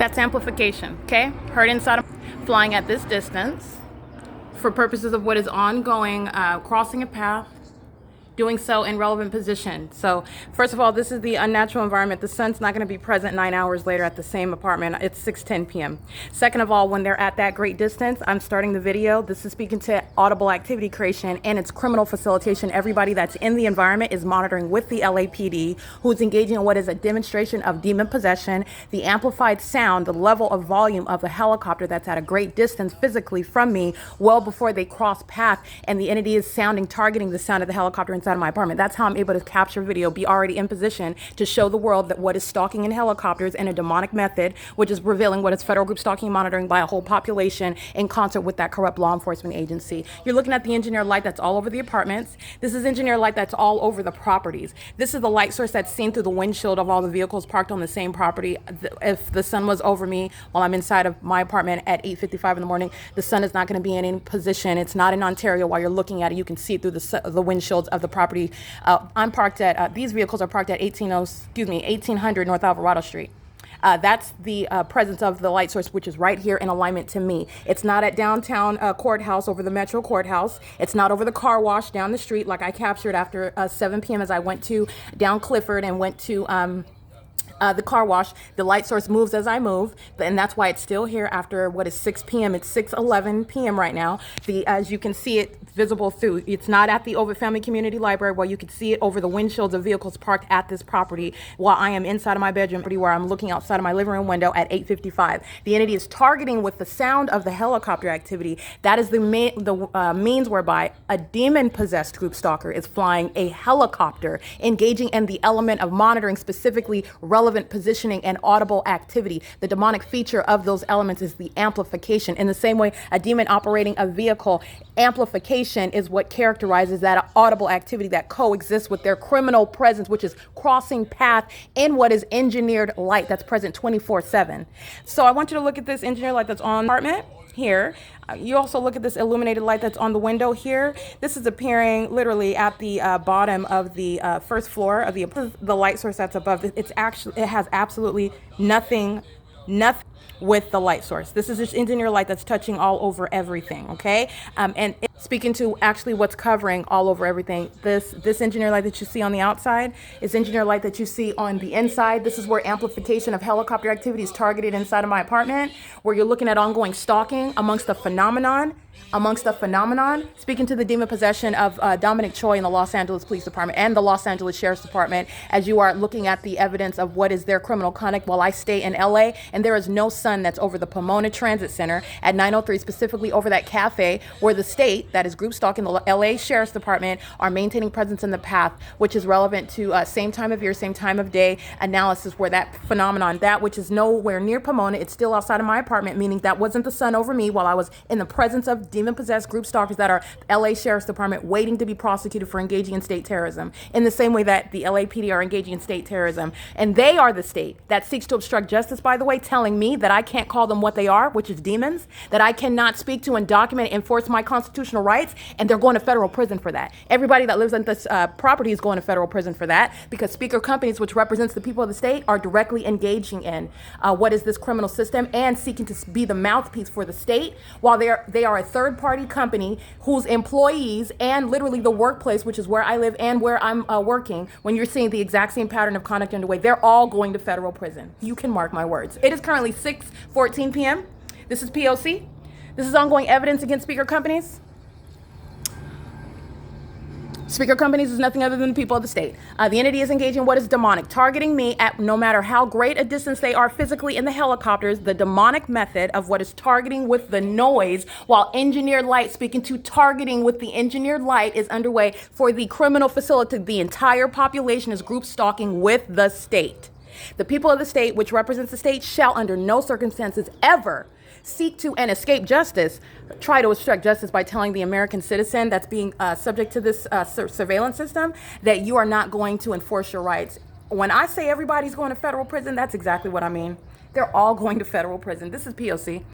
That's amplification, okay? Heard inside of flying at this distance for purposes of what is ongoing, crossing a path, doing so in relevant position. So first of all, this is the unnatural environment. The sun's not going to be present 9 hours later at the same apartment. It's 6:10 p.m. Second of all, when they're at that great distance, I'm starting the video. This is speaking to audible activity creation and its criminal facilitation. Everybody that's in the environment is monitoring with the LAPD, who's engaging in what is a demonstration of demon possession, the amplified sound, the level of volume of the helicopter that's at a great distance physically from me, well before they cross path, and the entity is targeting the sound of the helicopter inside of my apartment. That's how I'm able to capture video, be already in position to show the world that what is stalking in helicopters in a demonic method, which is revealing what is federal group stalking and monitoring by a whole population in concert with that corrupt law enforcement agency. You're looking at the engineer light that's all over the apartments. This is engineer light that's all over the properties. This is the light source that's seen through the windshield of all the vehicles parked on the same property. If the sun was over me while I'm inside of my apartment at 8:55 in the morning, the sun is not going to be in any position. It's not in Ontario. While you're looking at it, you can see through the windshields of the property. I'm parked at, these vehicles are parked at 1800 North Alvarado Street. That's the presence of the light source, which is right here in alignment to me. It's not at downtown courthouse over the Metro courthouse. It's not over the car wash down the street like I captured after 7 p.m. as I went to down Clifford and went to the car wash. The light source moves as I move, and that's why it's still here after what is 6 p.m. It's 6:11 p.m. right now. As you can see it visible through, it's not at the Ovid Family Community Library where you can see it over the windshields of vehicles parked at this property while I am inside of my bedroom where I'm looking outside of my living room window at 8:55. The entity is targeting with the sound of the helicopter activity. That is the means whereby a demon-possessed group stalker is flying a helicopter, engaging in the element of monitoring specifically relevant positioning and audible activity. The demonic feature of those elements is the amplification. In the same way, a demon operating a vehicle, amplification is what characterizes that audible activity that coexists with their criminal presence, which is crossing path in what is engineered light that's present 24/7. So I want you to look at this engineered light that's on the apartment here. You also look at this illuminated light that's on the window here. This is appearing literally at the bottom of the first floor of the light source that's above. It has absolutely nothing with the light source. This is just engineer light that's touching all over everything, okay? And speaking to actually what's covering all over everything, this engineer light that you see on the outside is engineer light that you see on the inside. This is where amplification of helicopter activity is targeted inside of my apartment, where you're looking at ongoing stalking amongst the phenomenon, speaking to the demon possession of Dominic CHOI in the Los Angeles Police Department and the Los Angeles Sheriff's Department, as you are looking at the evidence of what is their criminal conduct while I stay in LA, and there is no sun that's over the Pomona Transit Center at 903, specifically over that cafe where the state that is group stalking the LA Sheriff's Department are maintaining presence in the path, which is relevant to same time of year, same time of day analysis, where that phenomenon, that which is nowhere near Pomona, it's still outside of my apartment, meaning that wasn't the sun over me while I was in the presence of demon-possessed group stalkers that are LA Sheriff's Department waiting to be prosecuted for engaging in state terrorism, in the same way that the LAPD are engaging in state terrorism. And they are the state that seeks to obstruct justice, by the way, telling me that I can't call them what they are, which is demons, that I cannot speak to and document and enforce my constitutional rights, and they're going to federal prison for that. Everybody that lives on this property is going to federal prison for that, because speaker companies, which represents the people of the state, are directly engaging in what is this criminal system and seeking to be the mouthpiece for the state, while they are a third-party company whose employees and literally the workplace, which is where I live and where I'm working, when you're seeing the exact same pattern of conduct underway, they're all going to federal prison. You can mark my words. It is currently 6:14 p.m. This is P.O.C. This is ongoing evidence against speaker companies. Speaker companies is nothing other than the people of the state. The entity is engaging in what is demonic, targeting me at no matter how great a distance they are physically in the helicopters. The demonic method of what is targeting with the noise, while engineered light, speaking to targeting with the engineered light, is underway for the criminal facility. The entire population is group stalking with the state. The people of the state, which represents the state, shall under no circumstances ever seek to and escape justice, try to obstruct justice by telling the American citizen that's being subject to this surveillance system that you are not going to enforce your rights. When I say everybody's going to federal prison, that's exactly what I mean. They're all going to federal prison. This is P.O.C.